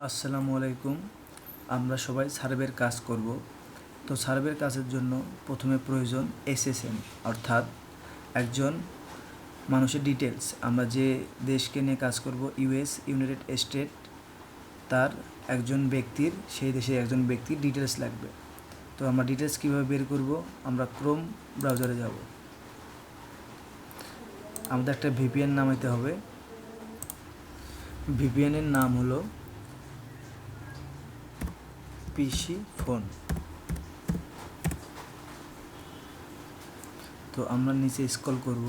আসসালামু আলাইকুম। আমরা সবাই সার্ভের কাজ করব। তো সার্ভের কাজের জন্য প্রথমে প্রয়োজন এসএসএন, অর্থাৎ একজন মানুষের ডিটেলস। আমরা যে দেশকে নিয়ে কাজ করব, ইউএস, ইউনাইটেড স্টেট, তার একজন ব্যক্তির, সেই দেশের একজন ব্যক্তির ডিটেলস লাগবে। তো আমরা ডিটেলস কীভাবে বের করব? আমরা ক্রোম ব্রাউজারে যাব। আমাদের একটা ভিপিএন নামাইতে হবে। ভিপিএনের নাম হলো পিসি ফোন। তো আমরা নিচে স্ক্রল করব,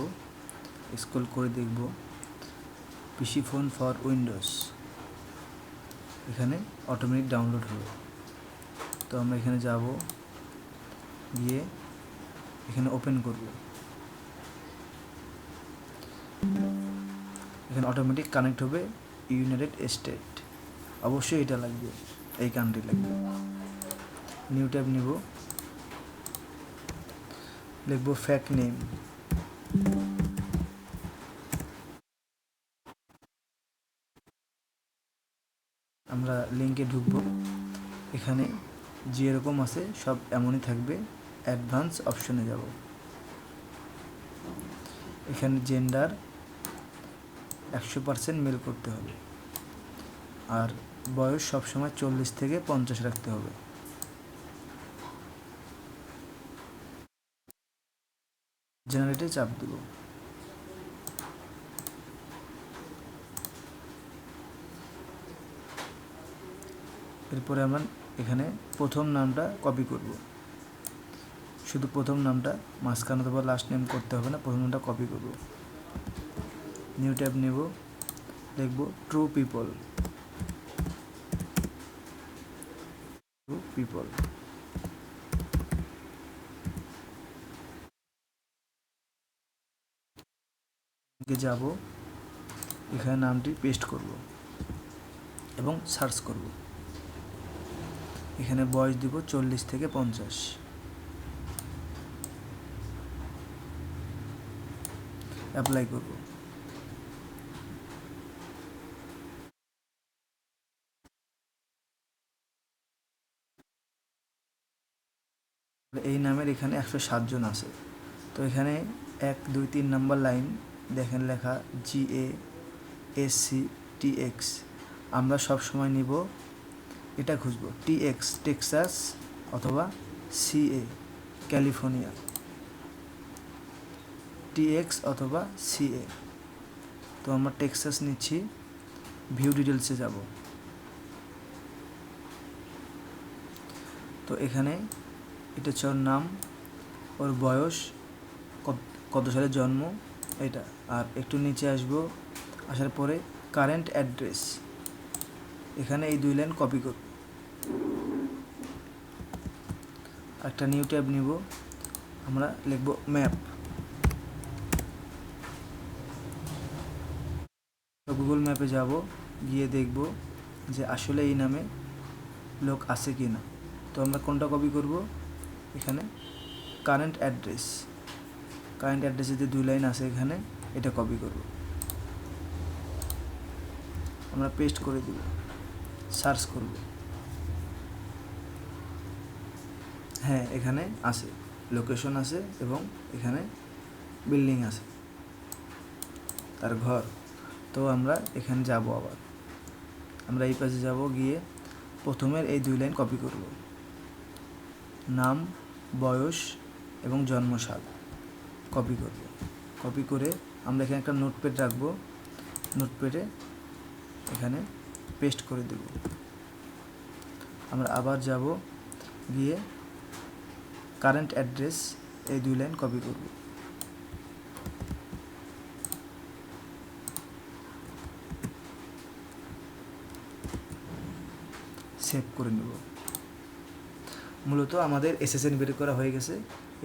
স্ক্রল করে দেখব পিসি ফোন ফর উইন্ডোজ। এখানে অটোমেটিক ডাউনলোড হবে। তো আমরা এখানে যাব, গিয়ে এখানে ওপেন করব। এখানে অটোমেটিক কানেক্ট হবে ইউনাইটেড স্টেট। অবশ্যই এটা লাগবে, এই কান্ট্রি লাগবে। নিউ ট্যাব নিব, লিখব ফ্যাক নেম। আমরা লিঙ্কে ঢুকবো। এখানে যেরকম আছে সব এমনই থাকবে। অ্যাডভান্স অপশনে যাব। এখানে জেন্ডার 100% মেল করতে হবে, আর বয়স সবসময় 40 থেকে 50 রাখতে হবে। জেনারেটে চাপ দেব। এরপরে আমরা এখানে প্রথম নামটা কপি করব। শুধু প্রথম নামটা, মাঝখানে অথবা লাস্ট নেম করতে হবে না, প্রথম নামটা কপি করব। নিউ ট্যাব নেব, লিখব ট্রু পিপল। True people. যাব, এখানে নামটি পেস্ট করব এবং সার্চ করব। এখানে বয়স দিব 40 থেকে 50। অ্যাপ্লাই করব। এই নামের এখানে 107 জন আছে। তো এখানে 1, 2, 3 নাম্বার লাইন দেখেন লেখা GASC TX। আমরা সব সময় নিব, এটা খুঁজব TX টেক্সাস অথবা CA ক্যালিফোর্নিয়া। TX অথবা CA। তো আমরা টেক্সাস নিচ্ছি। ভিউ ডিটেলসে যাব। তো এখানে এটা হচ্ছে ওর নাম, ওর বয়স, কত সালে জন্ম, এটা। আর একটু নিচে আসবো, আসার পরে কারেন্ট অ্যাড্রেস, এখানে এই 2 লাইন কপি করব। একটা নিউ ট্যাব নিব, আমরা লিখব ম্যাপ। গুগল ম্যাপে যাব, গিয়ে দেখব যে আসলে এই নামে লোক আছে কি না। তো আমরা কোনটা কপি করব? এখানে কারেন্ট অ্যাড্রেস। কারেন্ট অ্যাড্রেসে যে 2 লাইন আছে এখানে, এটা কপি করব। আমরা পেস্ট করে দিব, সার্চ করব। হ্যাঁ, এখানে আছে, লোকেশন আছে এবং এখানে বিল্ডিং আছে, তার ঘর। তো আমরা এখানে যাব, আবার আমরা এই পাশে যাব, গিয়ে প্রথমের এই 2 লাইন কপি করব। নাম, বয়স এবং জন্মসাল কপি করব। কপি করে আমরা এখানে একটা নোটপ্যাড রাখবো। নোটপ্যাডে এখানে পেস্ট করে দেব। আমরা আবার যাব, গিয়ে কারেন্ট অ্যাড্রেস এই 2 লাইন কপি করব। সেভ করে নেব। মূলত আমাদের এসএসএন বের করা হয়ে গেছে।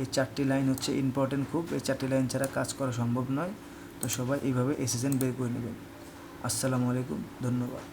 এই 4টি লাইন হচ্ছে ইম্পর্টেন্ট খুব। এই 4টি লাইন ছাড়া কাজ করা সম্ভব নয়। তো সবাই এইভাবে এসএসএন বের করে নেবেন। আসসালামু আলাইকুম, ধন্যবাদ।